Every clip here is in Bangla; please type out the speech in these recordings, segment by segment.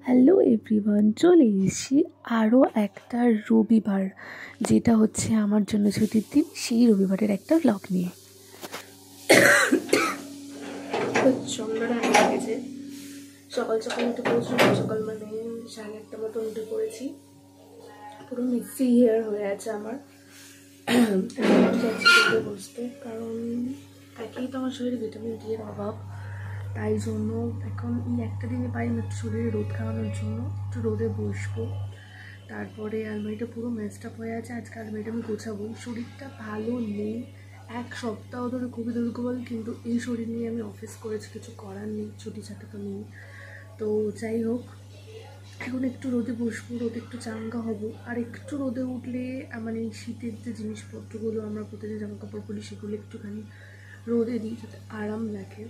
হ্যালো এভরিওয়ান, চলে এসেছি আরও একটা রবিবার, যেটা হচ্ছে আমার জন্য ছুটির দিন। সেই রবিবারের একটা ব্লগ নিয়ে প্রচণ্ড ঠান্ডা লেগেছে। সকাল সকাল উঠে পড়েছি, সকাল মানে 1:30 মতো উঠে পড়েছি। পুরো মিক্সি হেয়ার হয়ে আছে আমার। যাচ্ছি বসতে, কারণ একেই তো আমার শরীরে ভিটামিন ডি এর অভাব। তাই জন্য এখন এই একটা দিনে পাই একটু শরীরে রোদ খাওয়ানোর জন্য একটু রোদে বসবো। তারপরে আলমারিটা পুরো মেস্ট আপ হয়ে আছে, আজকে আলমারিটা আমি গোছাবো। শরীরটা ভালো নেই, এক সপ্তাহ ধরে খুবই দুর্বল, কিন্তু এই শরীর নিয়ে আমি অফিস করেছি, কিছু করার নেই, ছুটি ছাটা তো নেই। তো যাই হোক, এখন একটু রোদে বসবো, রোদে একটু চাঙ্গা হব। আর একটু রোদে উঠলে মানে এই শীতের যে জিনিসপত্রগুলো আমরা প্রতিদিন জামা কাপড় পরি সেগুলো একটুখানি রোদে দিই যাতে আরাম লাগে।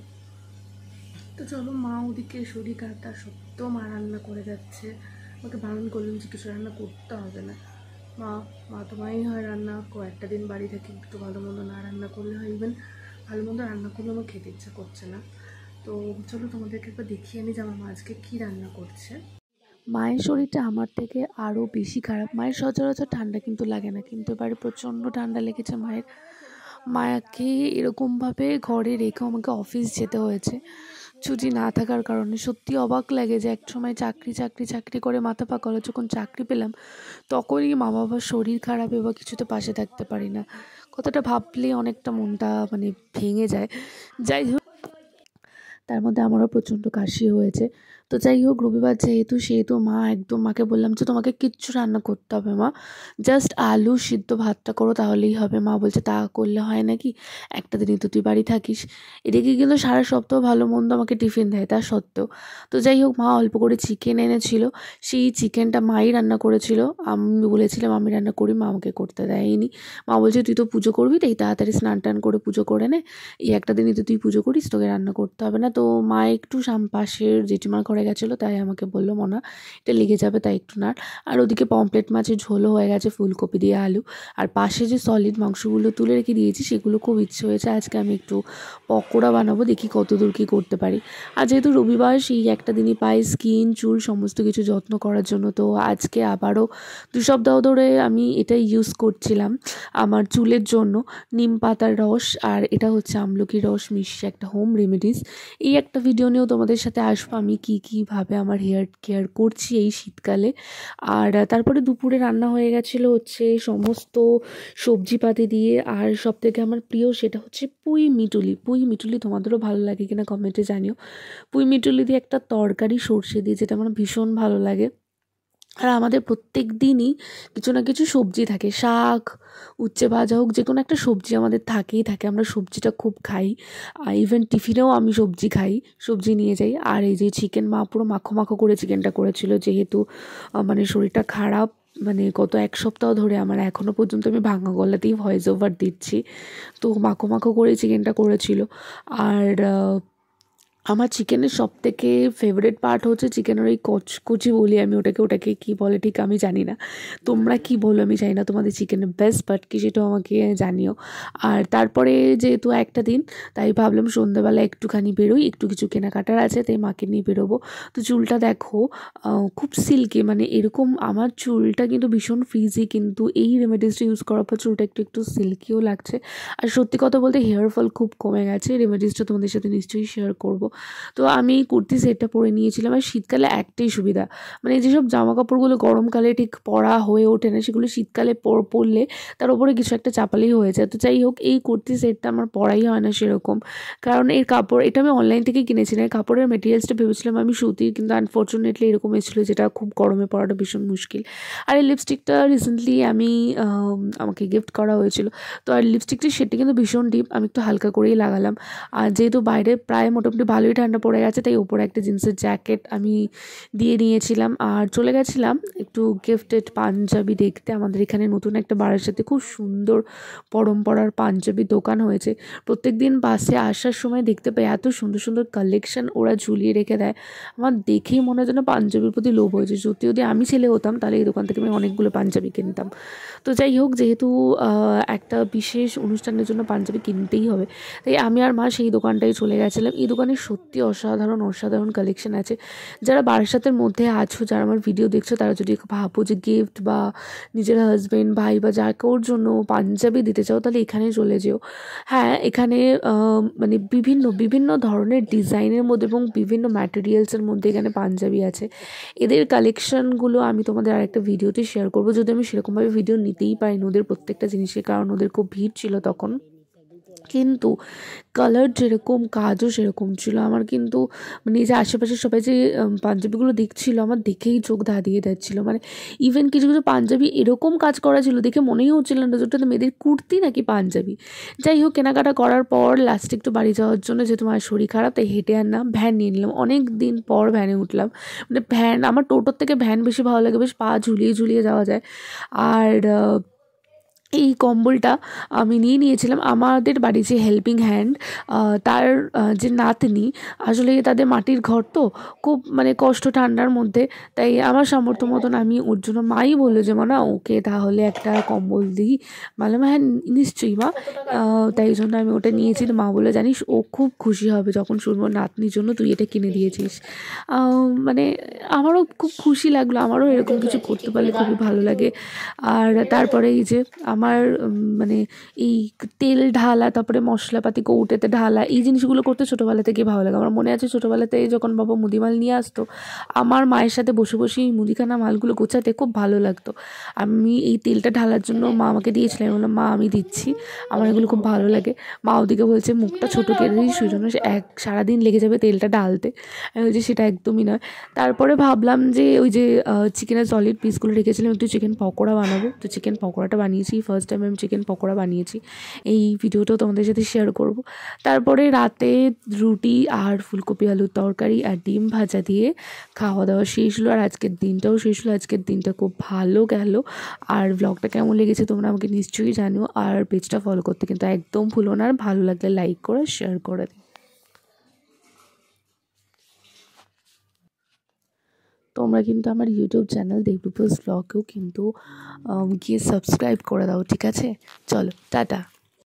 তো চলো, মা ওদিকে শরীর খারাপ তার সত্ত্বেও মা রান্না করে যাচ্ছে। আমাকে বারণ করলেন যে কিছু রান্না করতে হবে না। মা তোমারই হয় রান্না, কয়েকটা দিন বাড়ি থেকে একটু ভালো মন্দ না রান্না করলে হয়। ইভেন ভালো মন্দ রান্না করলে আমার খেতে ইচ্ছা করছে না। তো চলো তোমাদেরকে একবার দেখিয়ে নিই যে আমার মা আজকে কী রান্না করছে। মায়ের শরীরটা আমার থেকে আরও বেশি খারাপ। মায়ের সচরাচর ঠান্ডা কিন্তু লাগে না, কিন্তু এবারে প্রচণ্ড ঠান্ডা লেগেছে মায়ের। মায়াকে এরকমভাবে ঘরে রেখে আমাকে অফিস যেতে হয়েছে ছুটি না থাকার কারণে। সত্যি অবাক লাগে যে এক সময় চাকরি করে মাথা পাকালো, যখন চাকরি পেলাম তখনই মা বাবার শরীর খারাপ বা কিছুতে পাশে থাকতে পারি না। কথাটা ভাবলেই অনেকটা মনটা মানে ভেঙে যায়। যাই হোক, তার মধ্যে আমারও প্রচণ্ড কাশি হয়েছে। তো যাই হোক, রবিবার সেহেতু মাকে বললাম যে তোমাকে কিচ্ছু রান্না করতে হবে মা, জাস্ট আলু সিদ্ধ ভাতটা করো তাহলেই হবে। মা বলছে তা করলে হয় নাকি, একটা দিনই তো তুই বাড়ি থাকিস। এদিকে কিন্তু সারা সপ্তাহ ভালো মন্দ আমাকে টিফিন দেয় তা সত্ত্বেও। তো যাই হোক, মা অল্প করে চিকেন এনেছিল, সেই চিকেনটা মাই রান্না করেছিল। আমি বলেছিলাম আমি রান্না করি, মা আমাকে করতে দেয়নি। মা বলছে তুই তো পুজো করবি, তাই তাড়াতাড়ি স্নান টান করে পুজো করে নে, এই একটা দিনই তো তুই পুজো করিস, তোকে রান্না করতে হবে না। তো মা একটু পাশের জেঠিমার ঘরে গেছিলো, তাই আমাকে বললো মনা এটা লেগে যাবে, তাই একটু নাড়। আর ওদিকে পমপ্লেট মাছের ঝোলও হয়ে গেছে, ফুলকপি দিয়ে আলু। আর পাশে যে সলিড মাংসগুলো তুলে রেখে দিয়েছি সেগুলো খুব ইচ্ছে হয়েছে আজকে আমি একটু পকোড়া বানাবো, দেখি কতদূর কী করতে পারি। আর যেহেতু রবিবার, সেই একটা দিনই পাই স্কিন চুল সমস্ত কিছু যত্ন করার জন্য। তো আজকে আবারও 2 সপ্তাহ ধরে আমি এটাই ইউজ করছিলাম আমার চুলের জন্য, নিম পাতার রস, আর এটা হচ্ছে আমলকির রস মিশিয়ে একটা হোম রেমেডিস। এই একটা ভিডিও নিয়েও তোমাদের সাথে আসবো আমি কীভাবে আমার হেয়ার কেয়ার করছি এই শীতকালে। আর তারপরে দুপুরে রান্না হয়ে গেছিলো হচ্ছে সমস্ত সবজিপাতি দিয়ে। আর সবথেকে আমার প্রিয় সেটা হচ্ছে পুঁই মিটুলি। তোমাদেরও ভালো লাগে কিনা কমেন্টে জানিও। পুঁই মিটুলি দিয়ে একটা তরকারি সর্ষে দিয়ে, যেটা আমার ভীষণ ভালো লাগে। আর আমাদের প্রত্যেক দিনই কিছু না কিছু সবজি থাকে, শাক উচ্ছে ভাজা হোক, যে কোনো একটা সবজি আমাদের থাকেই থাকে। আমরা সবজিটা খুব খাই, ইভেন টিফিনেও আমি সবজি খাই, সবজি নিয়ে যাই। আর এই যে চিকেন, মা পুরো মাখো করে চিকেনটা করেছিল, যেহেতু মানে শরীরটা খারাপ, মানে গত 1 সপ্তাহ ধরে আমার এখনও পর্যন্ত আমি ভাঙা গলাতেই ভয়েস ওভার দিচ্ছি। তো মাখো করে চিকেনটা করেছিল। আর আমার চিকেনের সবথেকে ফেভারিট পার্ট হচ্ছে চিকেনের ওই কচি বলি আমি ওটাকে কী বলে ঠিক আমি জানি না, তোমরা কি বলো আমি জানি না। তোমাদের চিকেনের বেস্ট পার্ট কি সেটাও আমাকে জানিও। আর তারপরে যেহেতু একটা দিন, তাই ভাবলাম সন্ধ্যাবেলা একটুখানি বেরোই, একটু কিছু কেনাকাটার আছে, তাই মাকে নিয়ে বেরোবো। তো চুলটা দেখো খুব সিল্কি, মানে এরকম আমার চুলটা কিন্তু ভীষণ ফ্রিজি, কিন্তু এই রেমেডিসটা ইউজ করার পর চুলটা একটু সিল্কিও লাগছে। আর সত্যি কথা বলতে হেয়ার ফল খুব কমে গেছে। রেমেডিসটা তোমাদের সাথে নিশ্চয়ই শেয়ার করবো। তো আমি কুর্তি সেটটা পরে নিয়েছিলাম। আর শীতকালে একটাই সুবিধা, মানে যেসব জামা কাপড়গুলো গরমকালে ঠিক পরা হয়ে ওঠে না, সেগুলো শীতকালে পরলে তার উপরে কিছু একটা চাপালেই হয়ে যায়। তো যাই হোক, এই কুর্তি সেটটা আমার পরাই হয় না সেরকম, কারণ এর কাপড়, এটা আমি অনলাইন থেকে কিনেছিলাম। এই কাপড়ের মেটেরিয়ালসটা ভেবেছিলাম আমি সুতির, কিন্তু আনফর্চুনেটলি এরকম এসেছিলো, যেটা খুব গরমে পরাটা ভীষণ মুশকিল। আর এই লিপস্টিকটা রিসেন্টলি আমাকে গিফট করা হয়েছিল। তো আর লিপস্টিকটির শেডটা কিন্তু ভীষণ ডিপ, আমি একটু হালকা করেই লাগালাম। আর যেহেতু বাইরে প্রায় মোটামুটি ভালোই ঠান্ডা পড়ে গেছে, তাই ওপরে একটা জিন্সের জ্যাকেট আমি দিয়ে নিয়েছিলাম। আর চলে গেছিলাম একটু গিফটেড পাঞ্জাবি দেখতে। আমাদের এখানে নতুন একটা বারাসাতে খুব সুন্দর পরম্পরার পাঞ্জাবি দোকান হয়েছে। প্রত্যেক দিন বাসে আসার সময় দেখতে পাই এত সুন্দর সুন্দর কালেকশন ওরা ঝুলিয়ে রেখে দেয়। আমার দেখেই মনে হয় যেন পাঞ্জাবির প্রতি লোভ হয়েছে। যদি আমি ছেলে হতাম তাহলে এই দোকান থেকে আমি অনেকগুলো পাঞ্জাবি কিনতাম। তো যাই হোক, যেহেতু একটা বিশেষ অনুষ্ঠানের জন্য পাঞ্জাবি কিনতেই হবে, তাই আমি আর মা সেই দোকানটায় চলে গেছিলাম। এই দোকানের সত্যি অসাধারণ অসাধারণ কালেকশন আছে। যারা বারাসাতের মধ্যে আছো, যারা আমার ভিডিও দেখছো, তারা যদি ভাবো যে গিফট বা নিজের হাজব্যান্ড ভাই বা যা কারোর জন্য পাঞ্জাবি দিতে চাও, তাহলে এখানে চলে যেও। হ্যাঁ, এখানে মানে বিভিন্ন বিভিন্ন ধরনের ডিজাইনের মধ্যে এবং বিভিন্ন ম্যাটেরিয়ালসের মধ্যে এখানে পাঞ্জাবি আছে। এদের কালেকশানগুলো আমি তোমাদের আরেকটা ভিডিওতে শেয়ার করবো, যদি আমি সেরকমভাবে ভিডিও নিতেই পারিনি ওদের প্রত্যেকটা জিনিসের, কারণ ওদের খুব ভিড় ছিল তখন। কিন্তু কালার যেরকম কাজও সেরকম ছিল। আমার কিন্তু মানে এই যে আশেপাশে সবাই যে পাঞ্জাবিগুলো দেখছিল, আমার দেখেই চোখ ধাঁধিয়ে যাচ্ছিলো। মানে ইভেন কিছু কিছু পাঞ্জাবি এরকম কাজ করা ছিল, দেখে মনেই হচ্ছিল না ওটাতে মেয়েদের কুর্তি নাকি পাঞ্জাবি। যাই হোক, কেনাকাটা করার পর লাস্টে একটু বাড়ি যাওয়ার জন্য, যেহেতু আমার শরীর খারাপ, তাই হেঁটে আর না ভ্যান নিয়ে নিলাম। অনেক দিন পর ভ্যানে উঠলাম। মানে ভ্যান, আমার টোটোর থেকে ভ্যান বেশি ভালো লাগে, বেশ পা ঝুলিয়ে ঝুলিয়ে যাওয়া যায়। আর এই কম্বলটা আমি নিয়েছিলাম। আমাদের বাড়ি যে হেল্পিং হ্যান্ড, তার যে নাতনি, আসলে তাদের মাটির ঘর তো, খুব মানে কষ্ট ঠান্ডার মধ্যে, তাই আমার সামর্থ্য মতন আমি ওর জন্য, মাই বললো যে না ওকে তাহলে একটা কম্বল দিই। বললাম হ্যাঁ নিশ্চয়ই মা। তাই জন্য আমি ওটা নিয়েছি। তো মা বলে জানিস ও খুব খুশি হবে যখন শুনবো নাতনির জন্য তুই এটা কিনে দিয়েছিস। মানে আমারও খুব খুশি লাগলো, আমারও এরকম কিছু করতে পারলে খুবই ভালো লাগে। আর তারপরে এই যে আমার মানে এই তেল ঢালা, তারপরে মশলাপাতি কৌটোতে ঢালা, এই জিনিসগুলো করতে ছোটোবেলা থেকে ভালো লাগে। আমার মনে আছে ছোটোবেলাতে যখন বাবা মুদিমাল নিয়ে আসতো, আমার মায়ের সাথে বসে বসে এই মুদিখানা মালগুলো গোছাতে খুব ভালো লাগতো। আমি এই তেলটা ঢালার জন্য মা আমাকে দিয়েছিলাম, আমি বললাম মা আমি দিচ্ছি, আমার এগুলো খুব ভালো লাগে। মা ওদিকে বলছে মুখটা ছোটো করে দিই, সেই জন্য সারাদিন লেগে যাবে তেলটা ঢালতে। আমি বলছি সেটা একদমই নয়। তারপরে ভাবলাম যে ওই যে চিকেনের সলিড পিসগুলো রেখেছিলাম, একটু চিকেন পকোড়া বানাবো। তো চিকেন পকোড়াটা বানিয়েছি, ফার্স্ট টাইম আমি চিকেন পকোড়া বানিয়েছি। এই ভিডিওটাও তোমাদের সাথে শেয়ার করব। তারপরে রাতে রুটি আর ফুলকপি আলুর তরকারি আর ডিম ভাজা দিয়ে খাওয়া দাওয়া শেষ হলো। আর আজকের দিনটাও শেষ হলো। আজকের দিনটা খুব ভালো গেল। আর ব্লগটা কেমন লেগেছে তোমরা আমাকে নিশ্চয়ই জানিও। আর পেজটা ফলো করতে কিন্তু একদম ভুলো না। আর ভালো লাগলে লাইক করে শেয়ার করে দিও। তোমরা কিন্তু আমার ইউটিউব চ্যানেল দেবরূপাস ব্লগেও কিন্তু গিয়ে সাবস্ক্রাইব করে দাও, ঠিক আছে? চলো টাটা।